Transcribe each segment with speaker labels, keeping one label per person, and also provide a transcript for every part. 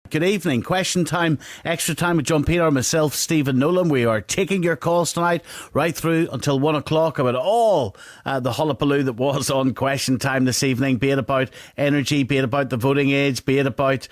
Speaker 1: Good evening. Question time, extra time with John Peter, myself, Stephen Nolan. We are taking your calls tonight right through until 1 o'clock about all the hullabaloo that was on Question Time this evening, be it about energy, be it about the voting age, be it about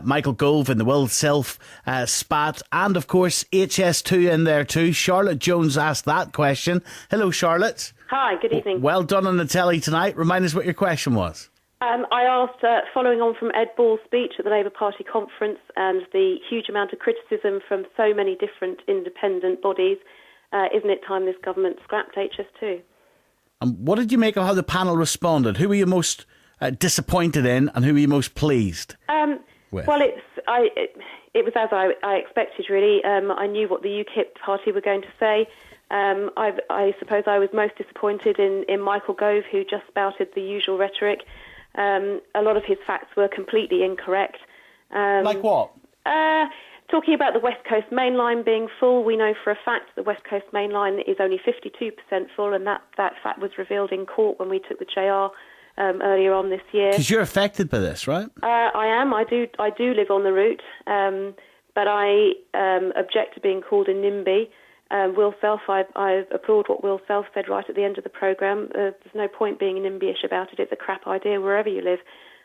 Speaker 1: Michael Gove and the Will Self spat, and of course HS2 in there too. Charlotte Jones asked that question. Hello, Charlotte.
Speaker 2: Hi, good evening.
Speaker 1: Well done on the telly tonight. Remind us what your question was.
Speaker 2: I asked, following on from Ed Ball's speech at the Labour Party conference and the huge amount of criticism from so many different independent bodies, isn't it time this government scrapped HS2?
Speaker 1: What did you make of how the panel responded? Who were you most disappointed in and who were you most pleased with?
Speaker 2: Well, it was as I expected, really. I knew what the UKIP party were going to say. I suppose I was most disappointed in Michael Gove, who just spouted the usual rhetoric. A lot of his facts were completely incorrect.
Speaker 1: Like what?
Speaker 2: Talking about the West Coast Main Line being full, we know for a fact the West Coast Main Line is only 52% full, and that fact was revealed in court when we took the JR earlier on this year.
Speaker 1: Because you're affected by this, right?
Speaker 2: I am. I do live on the route, but I object to being called a NIMBY. Will Self, I applaud what Will Self said right at the end of the programme. There's no point being NIMBY-ish about it. It's a crap idea wherever you live.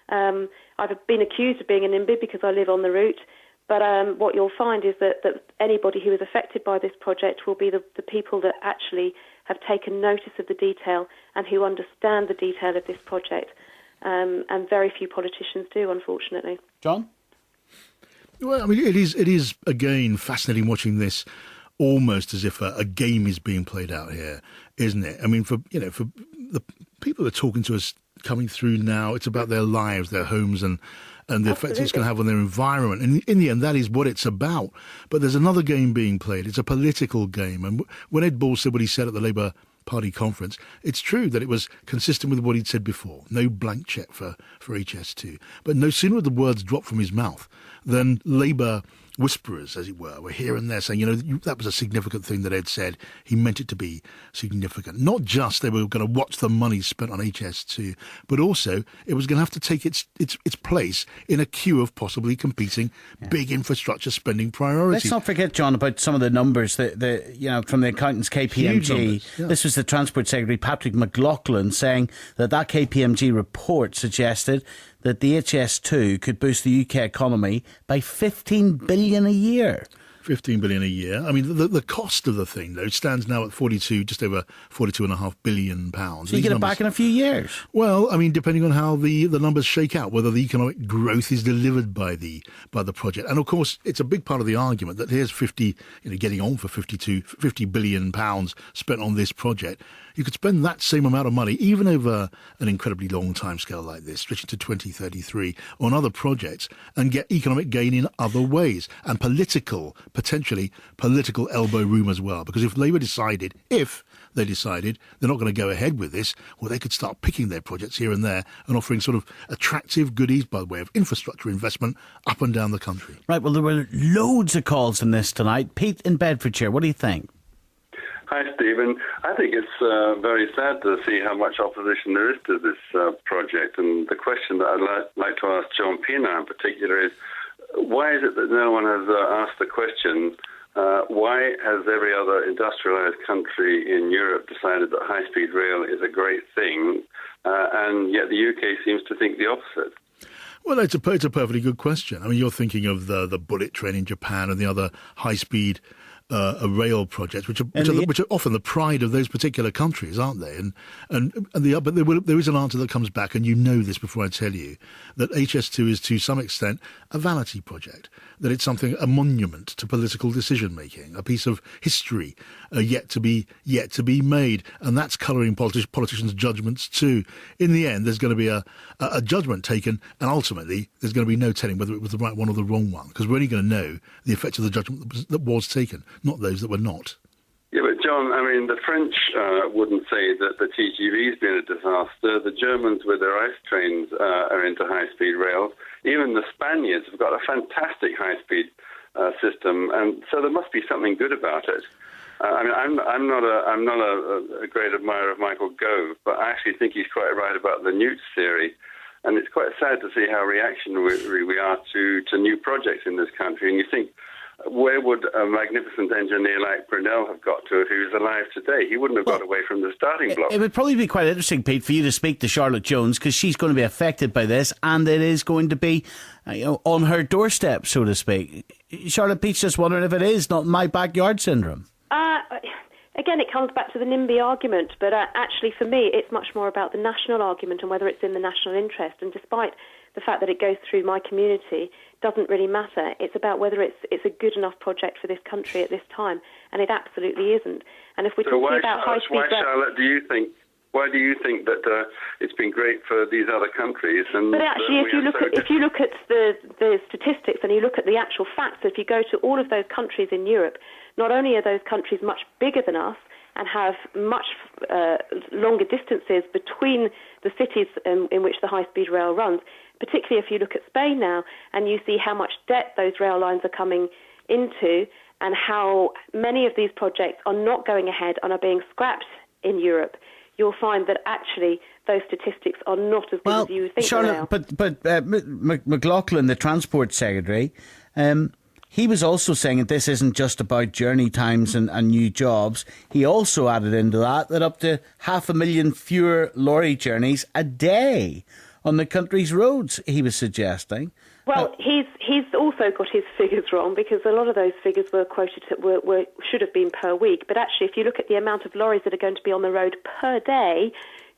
Speaker 2: I've been accused of being a NIMBY because I live on the route, but what you'll find is that anybody who is affected by this project will be the people that actually have taken notice of the detail and who understand the detail of this project, and very few politicians do, unfortunately.
Speaker 1: John?
Speaker 3: Well, I mean, it is again fascinating watching this, almost as if a game is being played out here, isn't it? I mean, for the people who are talking to us coming through now, it's about their lives, their homes, and the effect it's going to have on their environment. And in the end, that is what it's about. But there's another game being played. It's a political game. And when Ed Ball said what he said at the Labour Party conference, it's true that it was consistent with what he'd said before. No blank cheque for HS2. But no sooner had the words dropped from his mouth than Labour whisperers, as it were here and there saying, that was a significant thing that Ed said. He meant it to be significant. Not just they were going to watch the money spent on HS2, but also it was going to have to take its place in a queue of possibly competing big infrastructure spending priorities.
Speaker 1: Let's not forget, John, about some of the numbers from the accountants KPMG. This was the Transport Secretary Patrick McLaughlin saying that KPMG report suggested that the HS2 could boost the UK economy by $15 billion a year.
Speaker 3: 15 billion a year. I mean, the cost of the thing, though, stands now at just over £42.5 billion.
Speaker 1: So you get it back in a few years?
Speaker 3: Well, I mean, depending on how the numbers shake out, whether the economic growth is delivered by the project. And of course, it's a big part of the argument that here's getting on for £50 billion spent on this project. You could spend that same amount of money, even over an incredibly long timescale like this, stretching to 2033, on other projects, and get economic gain in other ways, and potentially political elbow room as well. Because if Labour decided they're not going to go ahead with this, well, they could start picking their projects here and there and offering sort of attractive goodies by way of infrastructure investment up and down the country.
Speaker 1: Right, well, there were loads of calls in this tonight. Pete in Bedfordshire, what do you think?
Speaker 4: Hi, Stephen. I think it's very sad to see how much opposition there is to this project. And the question that I'd like to ask John Pienaar in particular is, why is it that no one has asked the question, why has every other industrialised country in Europe decided that high-speed rail is a great thing, and yet the UK seems to think the opposite?
Speaker 3: Well, it's a perfectly good question. I mean, you're thinking of the bullet train in Japan and the other high-speed rail projects, which are often the pride of those particular countries, aren't they? But there is an answer that comes back, and you know this before I tell you, that HS2 is to some extent a vanity project, that it's a monument to political decision making, a piece of history yet to be made, and that's colouring politicians' judgments too. In the end, there's going to be a judgment taken, and ultimately there's going to be no telling whether it was the right one or the wrong one, because we're only going to know the effects of the judgment that was taken, not those that were not.
Speaker 4: Yeah, but John, I mean, the French wouldn't say that the TGV's been a disaster. The Germans with their ice trains are into high-speed rail. Even the Spaniards have got a fantastic high-speed system, and so there must be something good about it. I mean, I'm not a great admirer of Michael Gove, but I actually think he's quite right about the Newt theory. And it's quite sad to see how reactionary we are to new projects in this country. And you think, where would a magnificent engineer like Brunel have got to if he was alive today? He wouldn't have got away from the starting block.
Speaker 1: It would probably be quite interesting, Pete, for you to speak to Charlotte Jones, because she's going to be affected by this, and it is going to be on her doorstep, so to speak. Charlotte, Pete's just wondering if it is not my backyard syndrome.
Speaker 2: Again, it comes back to the NIMBY argument, but actually for me it's much more about the national argument and whether it's in the national interest. And despite the fact that it goes through my community, doesn't really matter. It's about whether it's a good enough project for this country at this time, and it absolutely isn't. And if we're talking about high-speed rail...
Speaker 4: Charlotte, why do you think that it's been great for these other countries?
Speaker 2: But actually, if you look at the statistics and you look at the actual facts, if you go to all of those countries in Europe, not only are those countries much bigger than us and have much longer distances between the cities in which the high-speed rail runs, particularly if you look at Spain now and you see how much debt those rail lines are coming into and how many of these projects are not going ahead and are being scrapped in Europe, you'll find that actually those statistics are not as good as you think
Speaker 1: Charlotte, they are. But McLaughlin, the Transport Secretary, he was also saying that this isn't just about journey times and new jobs. He also added into that up to 500,000 fewer lorry journeys a day on the country's roads, he was suggesting.
Speaker 2: Well, he's also got his figures wrong, because a lot of those figures were quoted should have been per week. But actually, if you look at the amount of lorries that are going to be on the road per day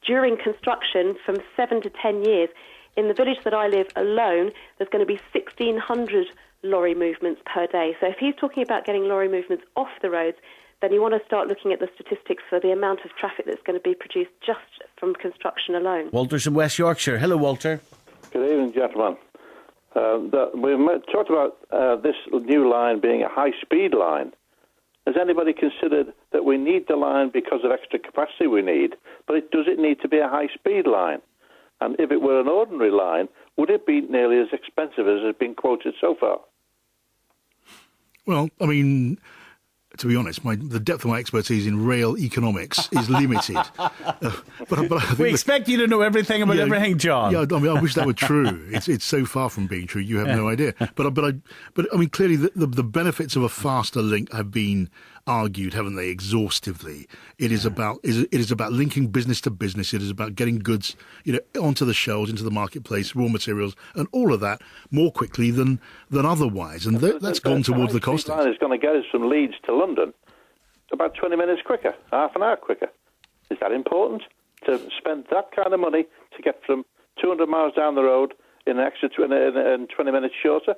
Speaker 2: during construction from 7 to 10 years, in the village that I live alone, there's going to be 1,600 lorry movements per day. So if he's talking about getting lorry movements off the roads, then you want to start looking at the statistics for the amount of traffic that's going to be produced just from construction alone.
Speaker 1: Walter's in West Yorkshire. Hello, Walter.
Speaker 5: Good evening, gentlemen. We've talked about this new line being a high-speed line. Has anybody considered that we need the line because of extra capacity we need, but does it need to be a high-speed line? And if it were an ordinary line, would it be nearly as expensive as has been quoted so far?
Speaker 3: Well, I mean, to be honest, the depth of my expertise in rail economics is limited. But I think
Speaker 1: we expect you to know everything about everything, John.
Speaker 3: Yeah, I mean, I wish that were true. It's so far from being true. You have no idea. But I mean, clearly the benefits of a faster link have been argued, haven't they, exhaustively. It is about linking business to business. It is about getting goods, onto the shelves, into the marketplace, raw materials, and all of that more quickly than otherwise. And that's gone towards the costings.
Speaker 5: The line is going to get us from Leeds to London about 20 minutes quicker, half an hour quicker. Is that important to spend that kind of money to get from 200 miles down the road in an extra 20 minutes shorter?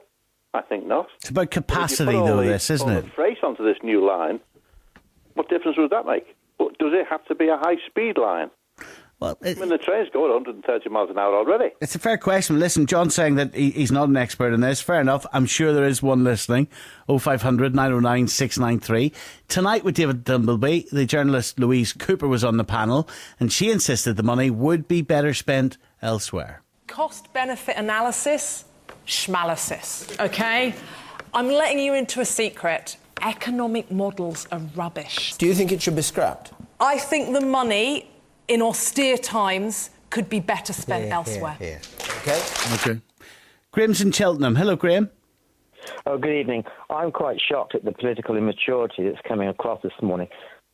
Speaker 5: I think not.
Speaker 1: It's about capacity, though, isn't it?
Speaker 5: The freight onto this new line, what difference would that make? But does it have to be a high-speed line?
Speaker 1: Well,
Speaker 5: the train's going 130 miles an hour already.
Speaker 1: It's a fair question. Listen, John's saying that he's not an expert in this. Fair enough. I'm sure there is one listening. 0500 909 693. Tonight with David Dimbleby, the journalist Louise Cooper was on the panel, and she insisted the money would be better spent elsewhere.
Speaker 6: Cost-benefit analysis, schmalalysis, OK? I'm letting you into a secret. Economic models are rubbish.
Speaker 7: Do you think it should be scrapped?
Speaker 6: I think the money in austere times could be better spent elsewhere.
Speaker 3: Okay.
Speaker 1: Graham's in Cheltenham. Hello, Graham.
Speaker 8: Oh, good evening. I'm quite shocked at the political immaturity that's coming across this morning.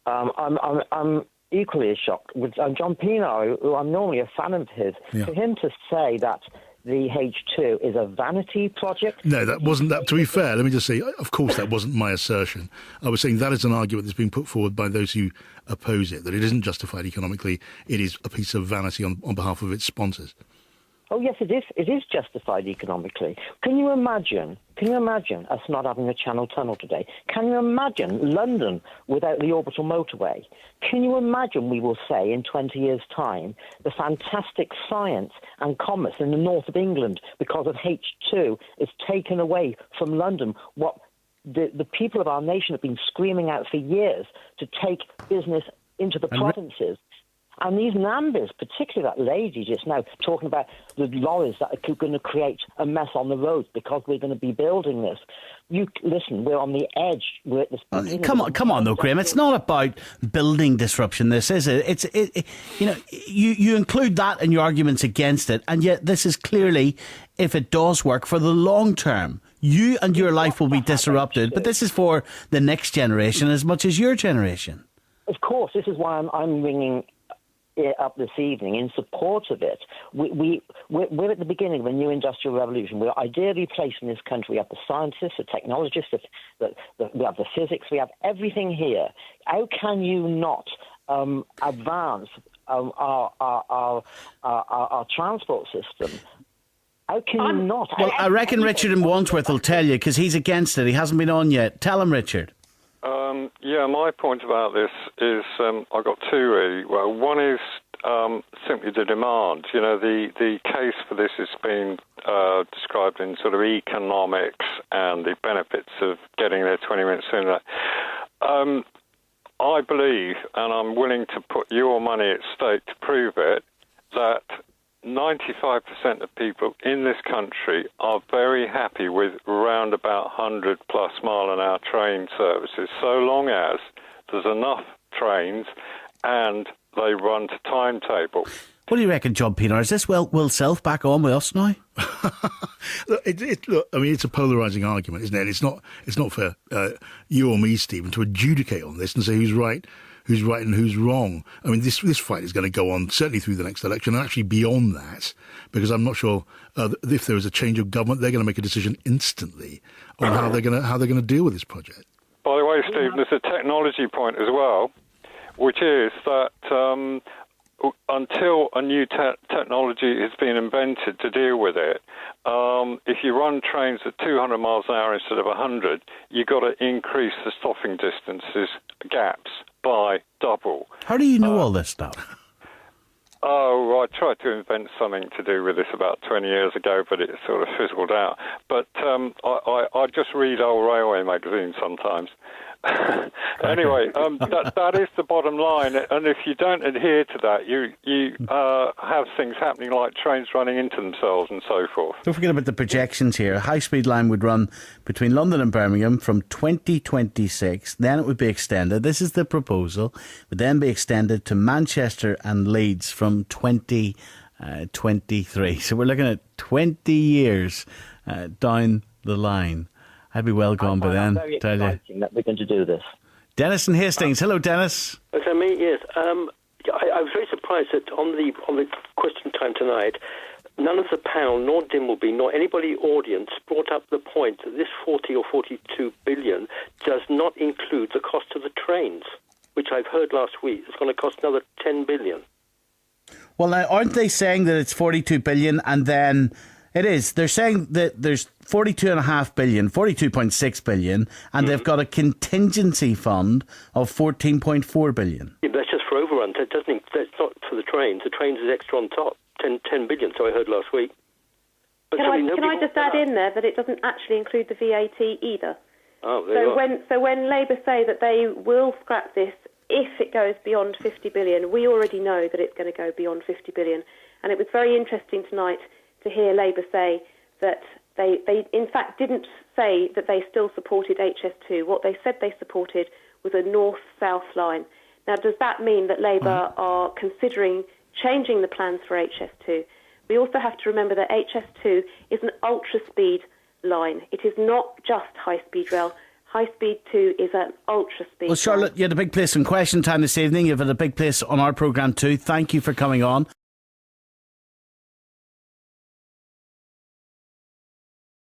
Speaker 8: I'm equally as shocked with John Pienaar, who I'm normally a fan of his.
Speaker 3: Yeah.
Speaker 8: For him to say that the H2 is a vanity project.
Speaker 3: No, that wasn't that. To be fair, let me just say, of course, that wasn't my assertion. I was saying that is an argument that's been put forward by those who oppose it, that it isn't justified economically. It is a piece of vanity on behalf of its sponsors.
Speaker 8: Oh, yes, it is. It is justified economically. Can you imagine us not having a Channel Tunnel today? Can you imagine London without the orbital motorway? Can you imagine, we will say, in 20 years' time, the fantastic science and commerce in the north of England because of H2 is taken away from London, what the people of our nation have been screaming out for years to take business into the provinces. And these NAMBIs, particularly that lady just now, talking about the lorries that are going to create a mess on the roads because we're going to be building this. Listen, we're on the edge. We're at this.
Speaker 1: Come on, though, Graham. It's not about building disruption. This is it. You include that in your arguments against it, and yet this is clearly, if it does work for the long term, you and your life will be disrupted. But this is for the next generation as much as your generation.
Speaker 8: Of course, this is why I'm ringing up this evening in support of it. We're at the beginning of a new industrial revolution. We're ideally placed in this country. We have the scientists, the technologists, we have the physics, we have everything here. How can you not advance our transport system? How can you not?
Speaker 1: Well, I reckon Richard in Wandsworth will tell you, because he's against it. He hasn't been on yet. Tell him, Richard.
Speaker 7: Yeah, my point about this is I've got two really. Well, one is simply the demand. You know, the case for this has been described in sort of economics and the benefits of getting there 20 minutes sooner. I believe, and I'm willing to put your money at stake to prove it, that 95% of people in this country are very happy with round about 100 plus mile an hour train services, so long as there's enough trains and they run to timetable.
Speaker 1: What do you reckon, John Pienaar? Is this Will Self back on with us now?
Speaker 3: Look, I mean, it's a polarising argument, isn't it? It's not for you or me, Stephen, to adjudicate on this and say who's right and who's wrong. I mean, this fight is going to go on certainly through the next election, and actually beyond that, because I'm not sure if there is a change of government, they're going to make a decision instantly on how they're going to deal with this project.
Speaker 7: By the way, Steve, there's a technology point as well, which is that until a new technology has been invented to deal with it, if you run trains at 200 miles an hour instead of 100, you've got to increase the stopping distances, gaps, by double.
Speaker 1: How do you know all this stuff?
Speaker 7: Oh, I tried to invent something to do with this about 20 years ago, but it sort of fizzled out. But I just read old railway magazines sometimes. Anyway, that is the bottom line, and if you don't adhere to that, you have things happening like trains running into themselves and so forth.
Speaker 1: Don't forget about the projections here. A high-speed line would run between London and Birmingham from 2026, then it would be extended. This is the proposal. It would then be extended to Manchester and Leeds from 2023. So we're looking at 20 years down the line. I'd be well gone by then.
Speaker 8: Very exciting that we're going to do this.
Speaker 1: Dennis in Hastings. Hello, Dennis.
Speaker 9: Yes. I was very surprised that on the question time tonight, none of the panel, nor Dimbleby, nor anybody audience brought up the point that this 40 or 42 billion does not include the cost of the trains, which I've heard last week. It's going to cost another 10 billion.
Speaker 1: Well, now, aren't they saying that it's 42 billion and then... It is. They're saying that there's 42.5 billion, 42.6 billion, and they've got a contingency fund of 14.4 billion.
Speaker 9: Yeah, but that's just for overruns. That's not for the trains. The trains is extra on top, 10 billion, so I heard last week. But
Speaker 2: can I just add in there that it doesn't actually include the VAT either?
Speaker 9: Oh, there you are.
Speaker 2: So when Labour say that they will scrap this if it goes beyond 50 billion, we already know that it's going to go beyond 50 billion. And it was very interesting tonight to hear Labour say that they in fact didn't say that they still supported HS2. What they said they supported was a north-south line. Now, does that mean that Labour are considering changing the plans for HS2? We also have to remember that HS2 is an ultra-speed line. It is not just high-speed rail. High-speed 2 is an ultra-speed
Speaker 1: Well, Charlotte,
Speaker 2: line.
Speaker 1: you had a big place in Question Time this evening. You've had a big place on our programme too. Thank you for coming on.